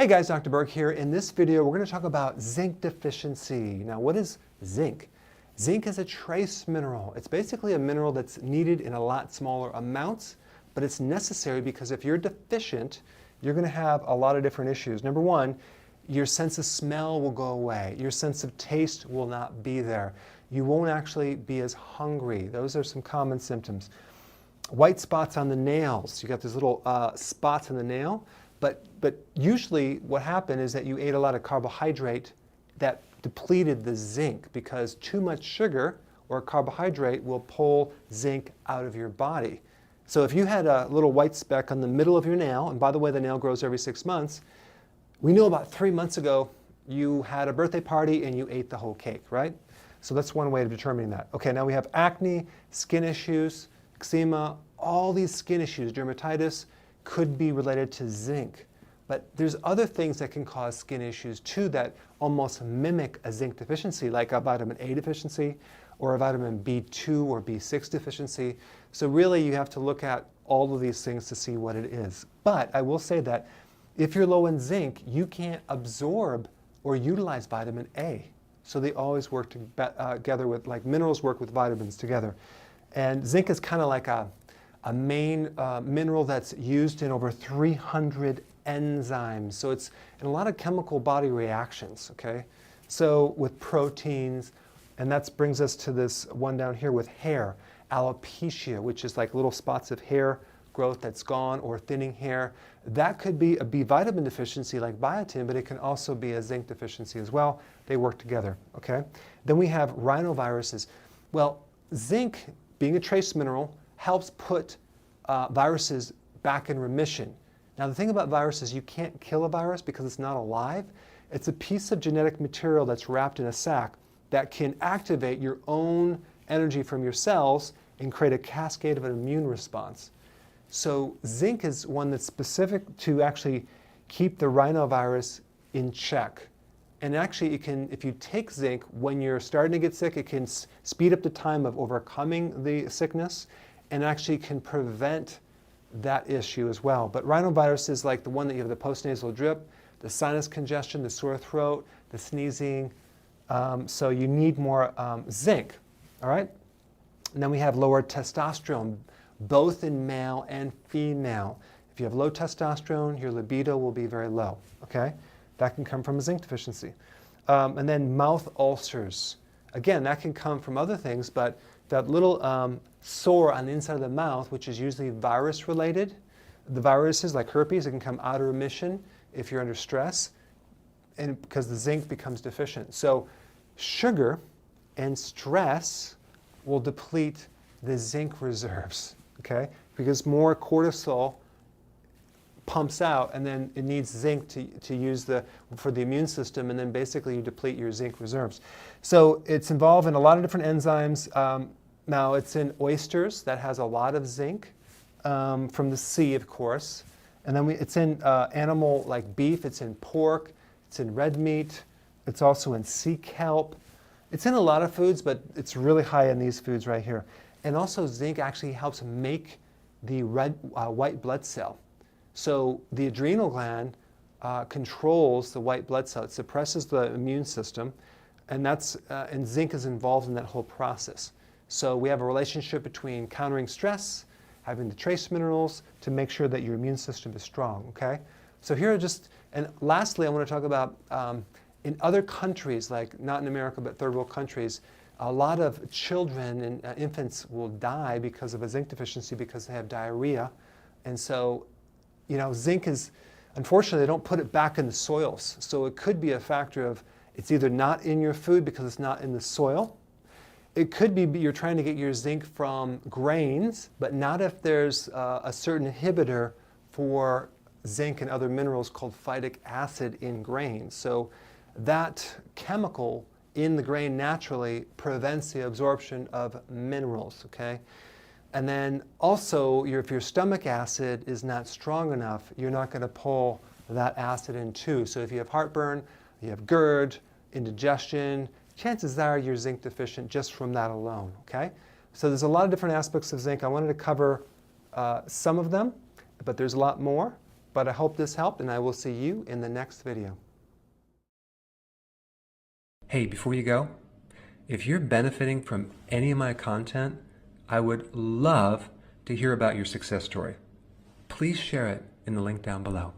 Hey guys, Dr. Berg here. In this video, we're going to talk about zinc deficiency. Now, what is zinc? Zinc is a trace mineral. It's basically a mineral that's needed in a lot smaller amounts, but it's necessary because if you're deficient, you're going to have a lot of different issues. Number one, your sense of smell will go away. Your sense of taste will not be there. You won't actually be as hungry. Those are some common symptoms. White spots on the nails. You got these little spots on the nail. But usually what happened is that you ate a lot of carbohydrate that depleted the zinc, because too much sugar or carbohydrate will pull zinc out of your body. So if you had a little white speck on the middle of your nail, and by the way, the nail grows every 6 months, we know about 3 months ago you had a birthday party and you ate the whole cake, right? So that's one way of determining that. Okay, now we have acne, skin issues, eczema, all these skin issues, dermatitis, could be related to zinc. But there's other things that can cause skin issues too that almost mimic a zinc deficiency, like a vitamin A deficiency or a vitamin B2 or B6 deficiency. So really you have to look at all of these things to see what it is. But I will say that if you're low in zinc, you can't absorb or utilize vitamin A. So they always work together with, like minerals work with vitamins together. And zinc is kind of like a main mineral that's used in over 300 enzymes. So it's in a lot of chemical body reactions, okay? So with proteins, and that brings us to this one down here with hair, alopecia, which is like little spots of hair growth that's gone, or thinning hair. That could be a B vitamin deficiency like biotin, but it can also be a zinc deficiency as well. They work together, okay? Then we have rhinoviruses. Well, zinc, being a trace mineral, helps put viruses back in remission. Now the thing about viruses, you can't kill a virus because it's not alive. It's a piece of genetic material that's wrapped in a sac that can activate your own energy from your cells and create a cascade of an immune response. So zinc is one that's specific to actually keep the rhinovirus in check. And actually it can, if you take zinc when you're starting to get sick, it can speed up the time of overcoming the sickness, and actually can prevent that issue as well. But rhinovirus is like the one that you have the postnasal drip, the sinus congestion, the sore throat, the sneezing. So you need more zinc, all right? And then we have lower testosterone, both in male and female. If you have low testosterone, your libido will be very low, okay? That can come from a zinc deficiency. And then mouth ulcers. Again, that can come from other things, but that little sore on the inside of the mouth, which is usually virus related. The viruses like herpes, it can come out of remission if you're under stress, and because the zinc becomes deficient. So sugar and stress will deplete the zinc reserves, okay? Because more cortisol pumps out, and then it needs zinc to use for the immune system, and then basically you deplete your zinc reserves. So it's involved in a lot of different enzymes. Now it's in oysters, that has a lot of zinc from the sea, of course. And then it's in animal like beef, it's in pork, it's in red meat, it's also in sea kelp. It's in a lot of foods, but it's really high in these foods right here. And also zinc actually helps make the white blood cell. So the adrenal gland controls the white blood cell. It suppresses the immune system, and and zinc is involved in that whole process. So we have a relationship between countering stress, having the trace minerals to make sure that your immune system is strong, okay? So here are and lastly, I want to talk about in other countries, like not in America, but third world countries, a lot of children and infants will die because of a zinc deficiency because they have diarrhea. And so, you know, zinc is, unfortunately, they don't put it back in the soils. So it could be a factor of it's either not in your food because it's not in the soil. It could be you're trying to get your zinc from grains, but not if there's a certain inhibitor for zinc and other minerals called phytic acid in grains. So that chemical in the grain naturally prevents the absorption of minerals, okay? And then also, if your stomach acid is not strong enough, you're not going to pull that acid in too. So if you have heartburn, you have GERD, indigestion, chances are you're zinc deficient just from that alone, okay? So there's a lot of different aspects of zinc. I wanted to cover some of them, but there's a lot more. But I hope this helped, and I will see you in the next video. Hey, before you go, if you're benefiting from any of my content, I would love to hear about your success story. Please share it in the link down below.